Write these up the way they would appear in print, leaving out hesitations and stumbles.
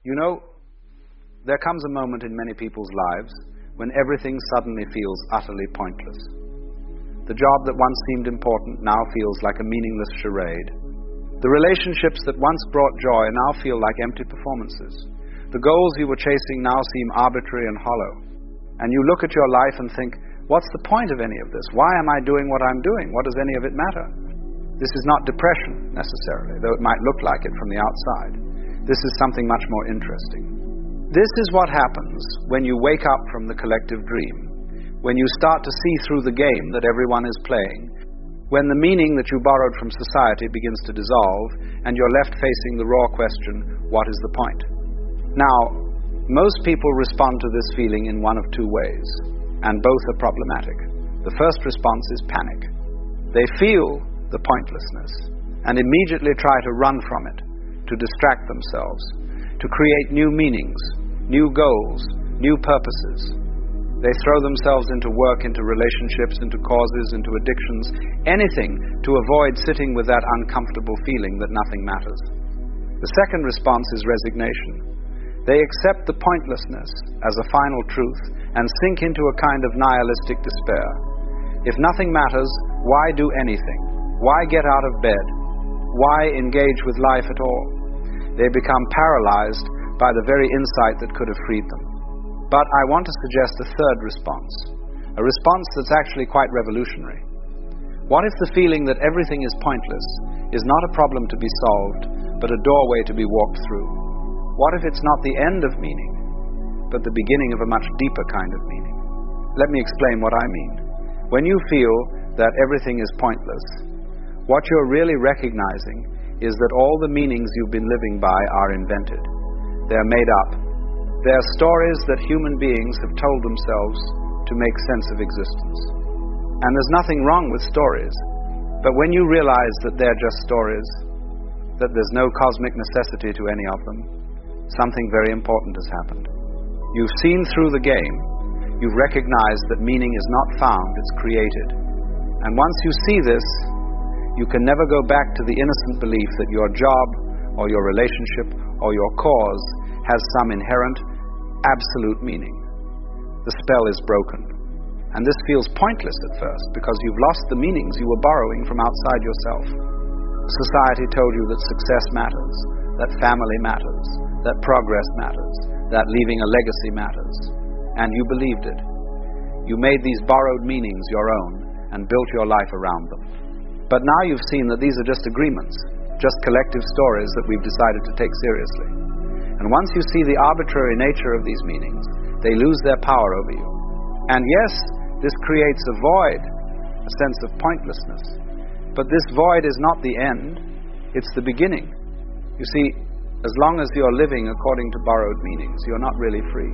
You know, there comes a moment in many people's lives when everything suddenly feels utterly pointless. The job that once seemed important now feels like a meaningless charade. The relationships that once brought joy now feel like empty performances. The goals you were chasing now seem arbitrary and hollow. And you look at your life and think, what's the point of any of this? Why am I doing what I'm doing? What does any of it matter? This is not depression, necessarily, though it might look like it from the outside. This is something much more interesting. This is what happens when you wake up from the collective dream, when you start to see through the game that everyone is playing, when the meaning that you borrowed from society begins to dissolve, and you're left facing the raw question, what is the point? Now, most people respond to this feeling in one of two ways, and both are problematic. The first response is panic. They feel the pointlessness and immediately try to run from it, to distract themselves, to create new meanings, new goals, new purposes. They throw themselves into work, into relationships, into causes, into addictions, anything to avoid sitting with that uncomfortable feeling that nothing matters. The second response is resignation. They accept the pointlessness as a final truth and sink into a kind of nihilistic despair. If nothing matters, why do anything? Why get out of bed? Why engage with life at all? They become paralyzed by the very insight that could have freed them. But I want to suggest a third response, a response that's actually quite revolutionary. What if the feeling that everything is pointless is not a problem to be solved, but a doorway to be walked through? What if it's not the end of meaning, but the beginning of a much deeper kind of meaning? Let me explain what I mean. When you feel that everything is pointless, what you're really recognizing is that all the meanings you've been living by are invented. They're made up. They're stories that human beings have told themselves to make sense of existence. And there's nothing wrong with stories, but when you realize that they're just stories, that there's no cosmic necessity to any of them, something very important has happened. You've seen through the game. You've recognized that meaning is not found, it's created. And once you see this, you can never go back to the innocent belief that your job or your relationship or your cause has some inherent, absolute meaning. The spell is broken. And this feels pointless at first because you've lost the meanings you were borrowing from outside yourself. Society told you that success matters, that family matters, that progress matters, that leaving a legacy matters. And you believed it. You made these borrowed meanings your own and built your life around them. But now you've seen that these are just agreements, just collective stories that we've decided to take seriously. And once you see the arbitrary nature of these meanings, they lose their power over you. And yes, this creates a void, a sense of pointlessness. But this void is not the end, it's the beginning. You see, as long as you're living according to borrowed meanings, you're not really free.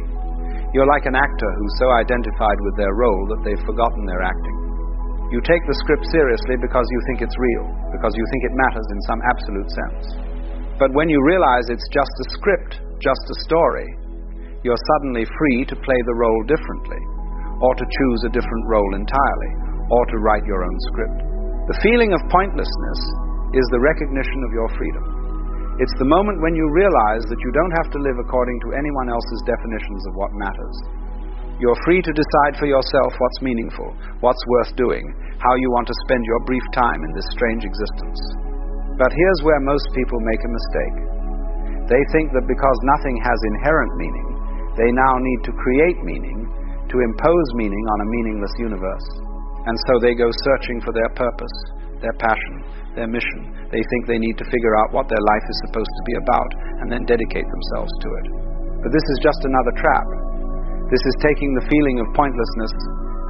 You're like an actor who's so identified with their role that they've forgotten their acting. You take the script seriously because you think it's real, because you think it matters in some absolute sense. But when you realize it's just a script, just a story, you're suddenly free to play the role differently, or to choose a different role entirely, or to write your own script. The feeling of pointlessness is the recognition of your freedom. It's the moment when you realize that you don't have to live according to anyone else's definitions of what matters. You're free to decide for yourself what's meaningful, what's worth doing, how you want to spend your brief time in this strange existence. But here's where most people make a mistake. They think that because nothing has inherent meaning, they now need to create meaning, to impose meaning on a meaningless universe. And so they go searching for their purpose, their passion, their mission. They think they need to figure out what their life is supposed to be about and then dedicate themselves to it. But this is just another trap. This is taking the feeling of pointlessness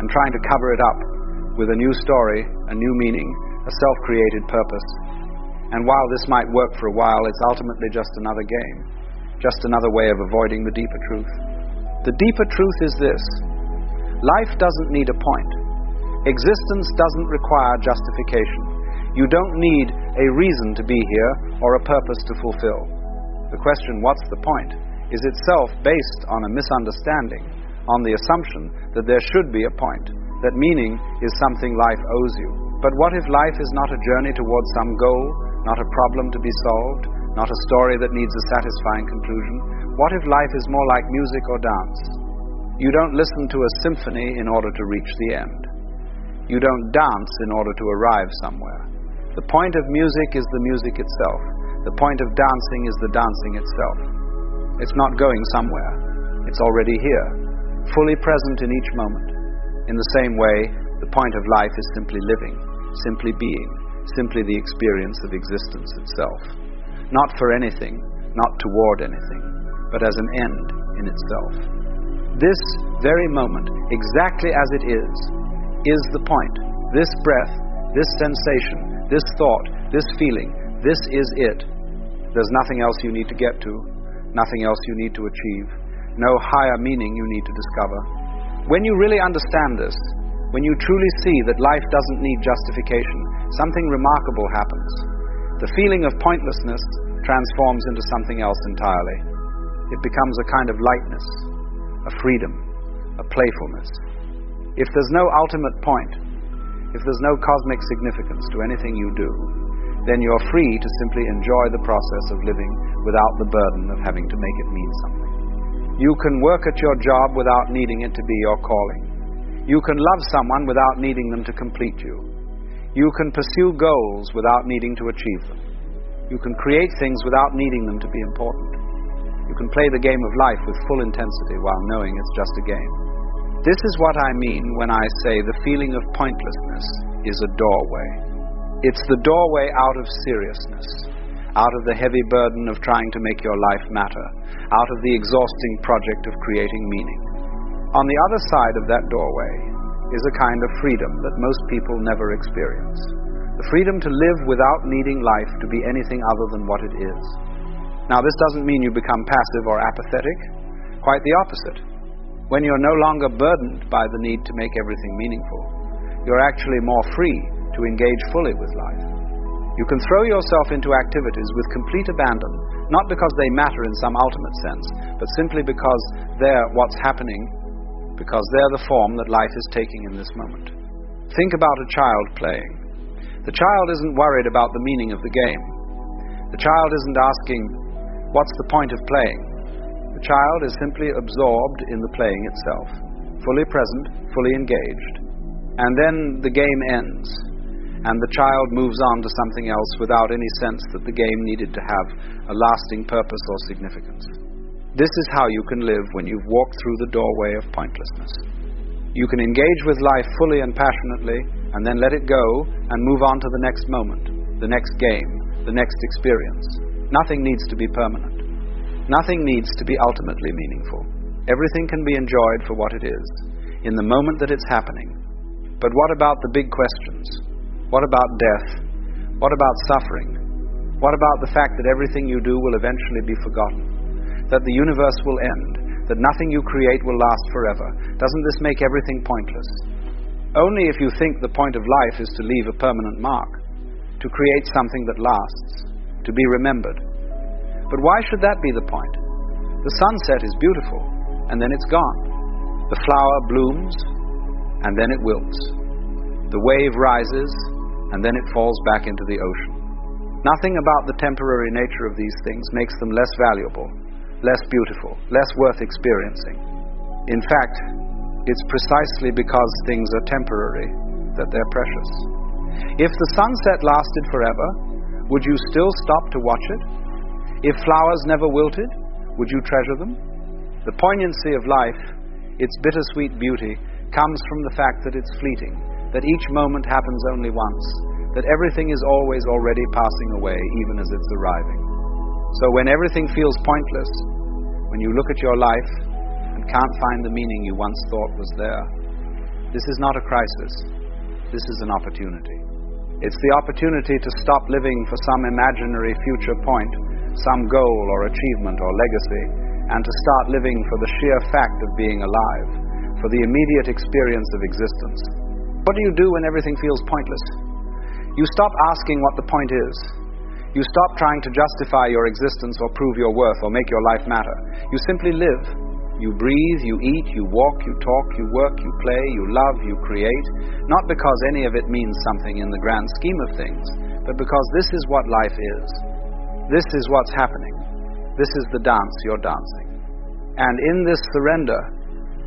and trying to cover it up with a new story, a new meaning, a self-created purpose. And while this might work for a while, it's ultimately just another game, just another way of avoiding the deeper truth. The deeper truth is this: life doesn't need a point. Existence doesn't require justification. You don't need a reason to be here or a purpose to fulfill. The question, what's the point, is itself based on a misunderstanding, on the assumption that there should be a point, that meaning is something life owes you. But what if life is not a journey towards some goal, not a problem to be solved, not a story that needs a satisfying conclusion? What if life is more like music or dance? You don't listen to a symphony in order to reach the end. You don't dance in order to arrive somewhere. The point of music is the music itself. The point of dancing is the dancing itself. It's not going somewhere. It's already here, fully present in each moment. In the same way, the point of life is simply living, simply being, simply the experience of existence itself. Not for anything, not toward anything, but as an end in itself. This very moment, exactly as it is the point. This breath, this sensation, this thought, this feeling, this is it. There's nothing else you need to get to, nothing else you need to achieve, no higher meaning you need to discover. When you really understand this, when you truly see that life doesn't need justification, something remarkable happens. The feeling of pointlessness transforms into something else entirely. It becomes a kind of lightness, a freedom, a playfulness. If there's no ultimate point, if there's no cosmic significance to anything you do, then you're free to simply enjoy the process of living without the burden of having to make it mean something. You can work at your job without needing it to be your calling. You can love someone without needing them to complete you. You can pursue goals without needing to achieve them. You can create things without needing them to be important. You can play the game of life with full intensity while knowing it's just a game. This is what I mean when I say the feeling of pointlessness is a doorway. It's the doorway out of seriousness, out of the heavy burden of trying to make your life matter, out of the exhausting project of creating meaning. On the other side of that doorway is a kind of freedom that most people never experience. The freedom to live without needing life to be anything other than what it is. Now, this doesn't mean you become passive or apathetic. Quite the opposite. When you're no longer burdened by the need to make everything meaningful, you're actually more free to engage fully with life. You can throw yourself into activities with complete abandon, not because they matter in some ultimate sense, but simply because they're what's happening, because they're the form that life is taking in this moment. Think about a child playing. The child isn't worried about the meaning of the game. The child isn't asking, what's the point of playing? The child is simply absorbed in the playing itself, fully present, fully engaged. And then the game ends, and the child moves on to something else without any sense that the game needed to have a lasting purpose or significance. This is how you can live when you've walked through the doorway of pointlessness. You can engage with life fully and passionately, and then let it go and move on to the next moment, the next game, the next experience. Nothing needs to be permanent. Nothing needs to be ultimately meaningful. Everything can be enjoyed for what it is, in the moment that it's happening. But what about the big questions? What about death? What about suffering? What about the fact that everything you do will eventually be forgotten? That the universe will end? That nothing you create will last forever? Doesn't this make everything pointless? Only if you think the point of life is to leave a permanent mark, to create something that lasts, to be remembered. But why should that be the point? The sunset is beautiful, and then it's gone. The flower blooms, and then it wilts. The wave rises, and then it falls back into the ocean. Nothing about the temporary nature of these things makes them less valuable, less beautiful, less worth experiencing. In fact, it's precisely because things are temporary that they're precious. If the sunset lasted forever, would you still stop to watch it? If flowers never wilted, would you treasure them? The poignancy of life, its bittersweet beauty, comes from the fact that it's fleeting, that each moment happens only once, that everything is always already passing away, even as it's arriving. So when everything feels pointless, when you look at your life and can't find the meaning you once thought was there, this is not a crisis. This is an opportunity. It's the opportunity to stop living for some imaginary future point, some goal or achievement or legacy, and to start living for the sheer fact of being alive, for the immediate experience of existence. What do you do when everything feels pointless? You stop asking what the point is. You stop trying to justify your existence or prove your worth or make your life matter. You simply live. You breathe, you eat, you walk, you talk, you work, you play, you love, you create, not because any of it means something in the grand scheme of things, but because this is what life is. This is what's happening. This is the dance you're dancing. And in this surrender,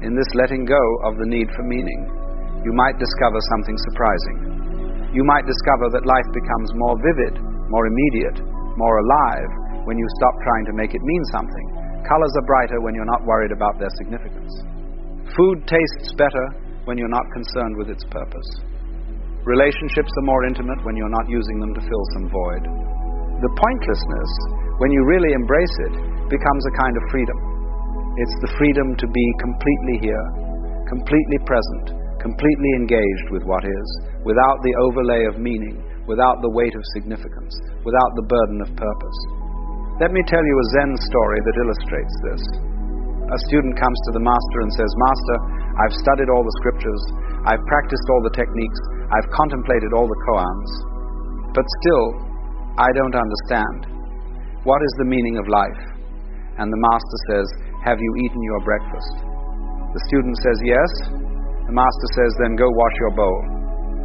in this letting go of the need for meaning, you might discover something surprising. You might discover that life becomes more vivid, more immediate, more alive when you stop trying to make it mean something. Colors are brighter when you're not worried about their significance. Food tastes better when you're not concerned with its purpose. Relationships are more intimate when you're not using them to fill some void. The pointlessness, when you really embrace it, becomes a kind of freedom. It's the freedom to be completely here, completely present, completely engaged with what is, without the overlay of meaning, without the weight of significance, without the burden of purpose. Let me tell you a Zen story that illustrates this. A student comes to the master and says, "Master, I've studied all the scriptures, I've practiced all the techniques, I've contemplated all the koans, but still, I don't understand. What is the meaning of life?" And the master says, "Have you eaten your breakfast?" The student says, "Yes." The master says, "Then go wash your bowl."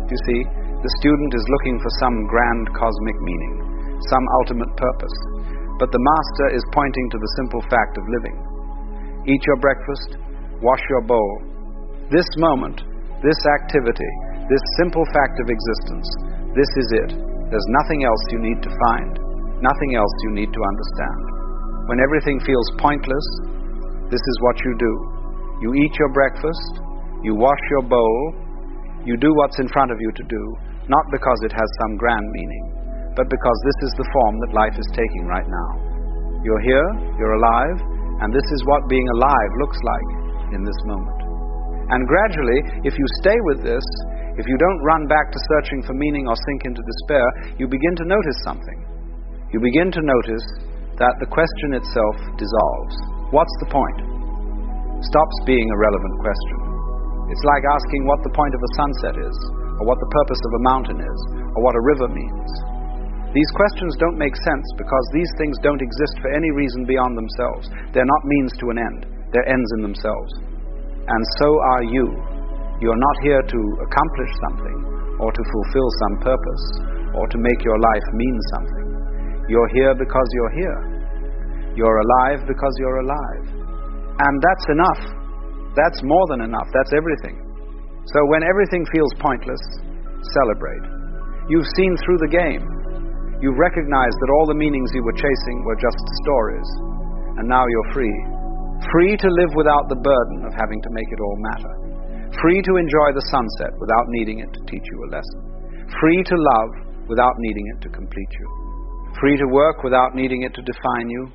You see, the student is looking for some grand cosmic meaning, some ultimate purpose. But the master is pointing to the simple fact of living. Eat your breakfast, wash your bowl. This moment, this activity, this simple fact of existence, this is it. There's nothing else you need to find, nothing else you need to understand. When everything feels pointless, this is what you do. You eat your breakfast, you wash your bowl, you do what's in front of you to do, not because it has some grand meaning, but because this is the form that life is taking right now. You're here, you're alive, and this is what being alive looks like in this moment. And gradually, if you stay with this, if you don't run back to searching for meaning or sink into despair, you begin to notice something. You begin to notice that the question itself dissolves. What's the point? Stops being a relevant question. It's like asking what the point of a sunset is, or what the purpose of a mountain is, or what a river means. These questions don't make sense because these things don't exist for any reason beyond themselves. They're not means to an end. They're ends in themselves. And so are you. You're not here to accomplish something, or to fulfill some purpose, or to make your life mean something. You're here because you're here. You're alive because you're alive. And that's enough. That's more than enough. That's everything. So when everything feels pointless, celebrate. You've seen through the game. You've recognized that all the meanings you were chasing were just stories. And now you're free. Free to live without the burden of having to make it all matter. Free to enjoy the sunset without needing it to teach you a lesson. Free to love without needing it to complete you. Free to work without needing it to define you.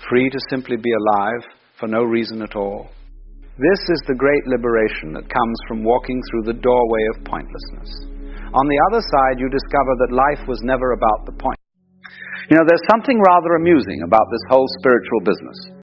Free to simply be alive for no reason at all. This is the great liberation that comes from walking through the doorway of pointlessness. On the other side, you discover that life was never about the point. You know, there's something rather amusing about this whole spiritual business.